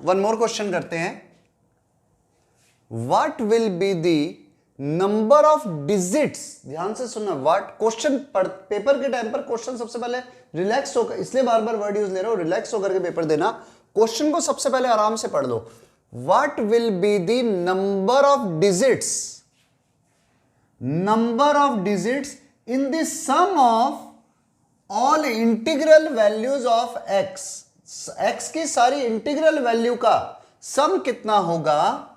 One more question करते हैं। What will be the number of digits, ध्यान से सुनना, व्हाट क्वेश्चन पेपर के टाइम पर क्वेश्चन सबसे पहले रिलैक्स होकर, इसलिए बार बार वर्ड यूज ले रहा हूं, रिलैक्स होकर के पेपर देना, क्वेश्चन को सबसे पहले आराम से पढ़ लो। What will be the number of digits, number of digits in the sum of all integral values of x, x की सारी इंटीग्रल वैल्यू का सम कितना होगा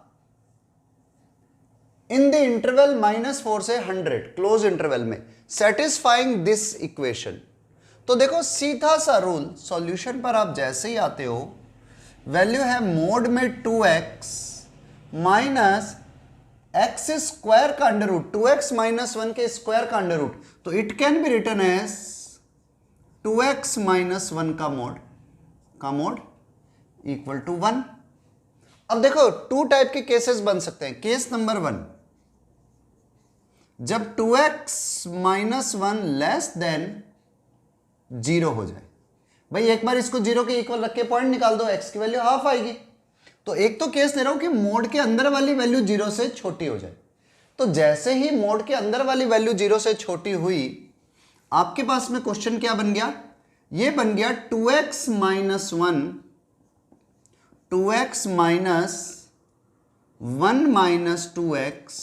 इन द इंटरवल -4 से 100, क्लोज इंटरवल में, सेटिस्फाइंग दिस इक्वेशन। तो देखो सीधा सा रूल, सॉल्यूशन पर आप जैसे ही आते हो, वैल्यू है मोड में 2x माइनस एक्स स्क्वायर का अंडर रूट, 2x माइनस 1 के स्क्वायर का अंडर रूट, तो it can be written as 2x minus 1 का मोड इक्वल टू 1। अब देखो टू टाइप के केसेस बन सकते हैं। केस नंबर 1, जब 2x माइनस 1 लेस देन 0 हो जाए, भाई एक बार इसको 0 के इक्वल रख के पॉइंट निकाल दो, x की वैल्यू हाफ आएगी। तो एक तो केस ले रहा हूं कि मोड के अंदर वाली वैल्यू 0 से छोटी हो जाए। तो जैसे ही मोड के अंदर वाली वैल्यू 0 से छोटी हुई, आपके पास में क्वेश्चन क्या बन गया, ये बन गया 2x minus 1, 2x minus 1 minus 2x,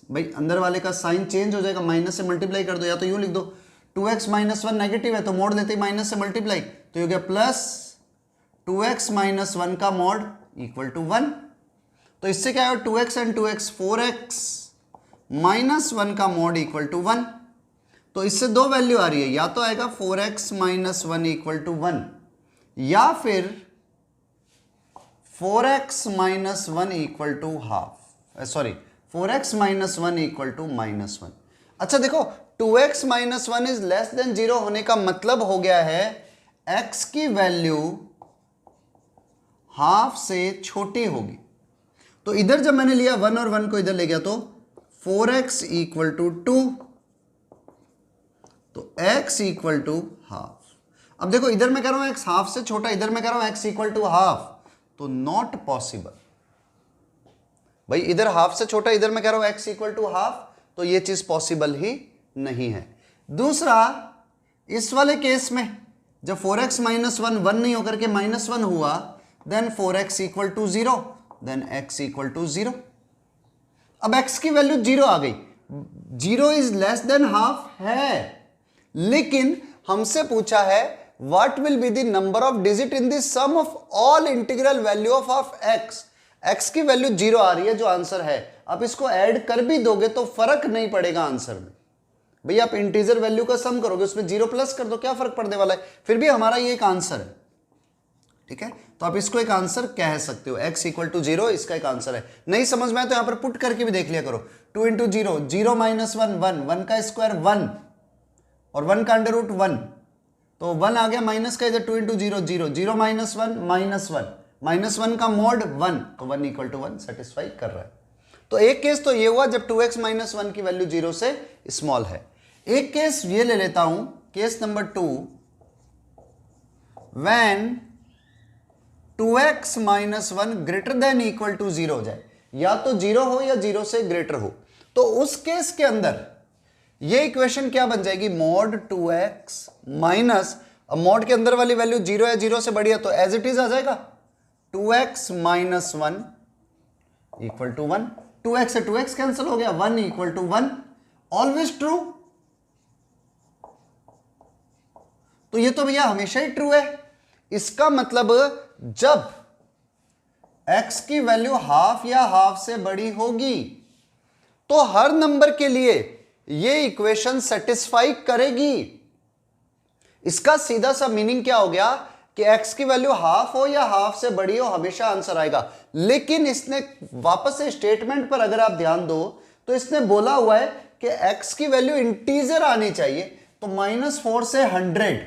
भाई अंदर वाले का साइन चेंज हो जाएगा, माइनस से मल्टीप्लाई कर दो, या तो यूं लिख दो 2x माइनस 1 नेगेटिव है तो मोड लेते ही माइनस से मल्टीप्लाई, तो ये हो गया प्लस 2x माइनस 1 का मोड इक्वल टू 1। तो इससे क्या है 2x and 2x 4x minus 1 का मोड इक्वल टू 1। तो इससे दो वैल्यू आ रही है, या तो आएगा 4x माइनस 1 इक्वल टू 1, या फिर 4x minus 1 equal to half, sorry 4x minus 1 equal to minus 1। अच्छा देखो 2x minus 1 is less than 0 होने का मतलब हो गया है x की वैल्यू हाफ से छोटी होगी। तो इधर जब मैंने लिया 1 और 1 को इधर ले गया तो 4x इक्वल टू 2, तो x इक्वल टू हाफ। अब देखो इधर मैं कह रहा हूं x हाफ से छोटा, इधर मैं कह रहा हूं x इक्वल टू हाफ, तो नॉट पॉसिबल। भाई इधर हाफ से छोटा, इधर मैं कह रहा हूं x इक्वल टू हाफ, तो ये चीज पॉसिबल ही नहीं है। दूसरा, इस वाले केस में जब 4x माइनस 1 1 नहीं होकर के माइनस 1 हुआ, then 4x equal to 0, then x equal to 0। अब x की वैल्यू 0 आ गई, 0 इज लेस देन हाफ है, लेकिन हमसे पूछा है what will be the number of digit in the sum of all integral value of x। x की value 0 आ रही है जो आंसर है। आप इसको ऐड कर भी दोगे तो फर्क नहीं पड़ेगा आंसर में। भैया आप इंटीजर वैल्यू का सम करोगे, उसमें 0 प्लस कर दो, क्या फर्क पड़ने वाला है, फिर भी हमारा ये एक आंसर है। ठीक है, तो आप इसको एक आंसर कह सकते हो, x इक्वल टू 0 इसका एक आंसर है। नहीं समझ में आए तो यहां पर पुट करके भी देख लिया करो, 2 इंटू 0, 0 माइनस 1 1, 1 का स्क्वायर 1 और 1 का अंडर रूट 1, तो 1 आ गया माइनस का, इधर 2 इंटू 0 0, 0 माइनस 1 माइनस 1, माइनस 1 का मोड 1, तो 1 इक्वल टू 1 सेटिस्फाई कर रहा है। तो एक केस तो ये हुआ जब 2x माइनस 1 की वैल्यू 0 से स्मॉल है। एक केस ये ले लेता हूं, case number 2, when 2x minus 1 greater than equal to 0 हो जाए, या तो 0 हो या 0 से ग्रेटर हो, तो उस केस के अंदर ये इक्वेशन क्या बन जाएगी, मोड 2x माइनस, अब मोड के अंदर वाली वैल्यू 0 है, 0 से बड़ी है, तो एज इट इज आ जाएगा 2x minus 1 equal to 1, 2x से 2x कैंसिल हो गया, 1 इक्वल टू 1, ऑलवेज ट्रू। तो ये तो भैया हमेशा ही ट्रू है। इसका मतलब जब x की वैल्यू हाफ या हाफ से बड़ी होगी तो हर नंबर के लिए ये इक्वेशन सेटिस्फाई करेगी। इसका सीधा सा मीनिंग क्या हो गया कि x की वैल्यू हाफ हो या हाफ से बड़ी हो, हमेशा आंसर आएगा। लेकिन इसने वापस से स्टेटमेंट पर अगर आप ध्यान दो तो इसने बोला हुआ है कि x की वैल्यू इंटीजर आनी चाहिए, तो -4 से 100,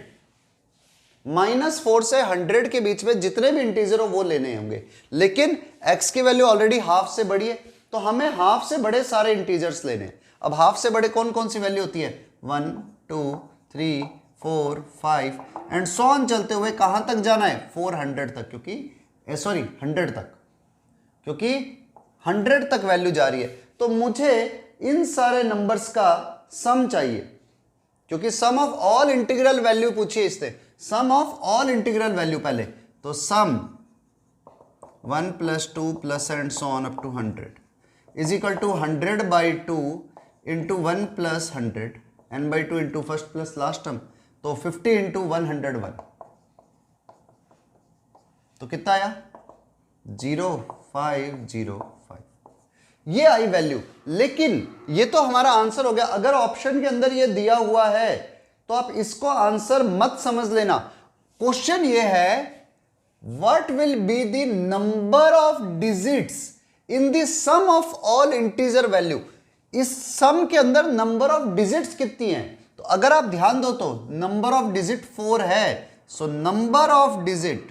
-4 से 100 के बीच में जितने भी इंटीजर हो वो लेने होंगे। लेकिन x की वैल्यू ऑलरेडी हाफ से बड़ी है, तो हमें हाफ से बड़े सारे इंटीजर्स लेने। अब हाफ से बड़े कौन कौन सी वैल्यू होती है, 1 2 3 4 5 एंड सो ऑन चलते हुए कहां तक जाना है, 400 तक, क्योंकि सॉरी 100 तक, क्योंकि 100 तक वैल्यू जा रही है, तो मुझे इन सारे नंबर्स का सम चाहिए, क्योंकि sum of all integral value पूछिए इससे, sum of all integral value पहले, तो sum 1 + 2 + and so on up to 100 is equal to 100/2 into 1 + 100 n/2 into first plus last term, तो 50 इंटू 101, तो कितना आया 0505, ये आई वैल्यू। लेकिन ये तो हमारा आंसर हो गया। अगर ऑप्शन के अंदर ये दिया हुआ है तो आप इसको आंसर मत समझ लेना। क्वेश्चन ये है what will be the number of digits in the sum of all integer value. इस सम के अंदर नंबर ऑफ डिजिट्स कितनी है, तो अगर आप ध्यान दो तो नंबर ऑफ डिजिट 4 है, so number of digit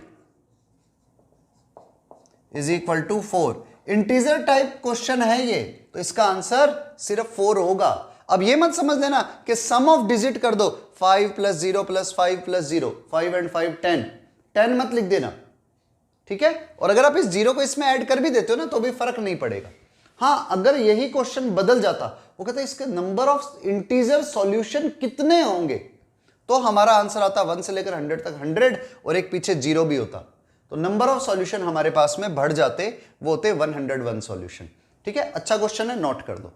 is equal to 4। Integer type question है ये, तो इसका आंसर सिर्फ 4 होगा। अब ये मत समझ लेना कि सम ऑफ डिजिट कर दो 5 + 0 + 5 + 0, 5 and 5 10 मत लिख देना, ठीक है। और अगर आप इस 0 को इसमें ऐड कर भी देते हो ना तो भी फर्क नहीं पड़ेगा। हाँ, अगर यही क्वेश्चन बदल जाता, वो कहता है इसके नंबर ऑफ इंटीजर सॉल्यूशन कितने होंगे, तो हमारा आंसर आता 1 से लेकर 100 तक 100 और एक पीछे 0 भी होता, तो नंबर ऑफ सॉल्यूशन हमारे पास में बढ़ जाते, वो होते 101 सॉल्यूशन। ठीक है, अच्छा क्वेश्चन है, नोट कर दो।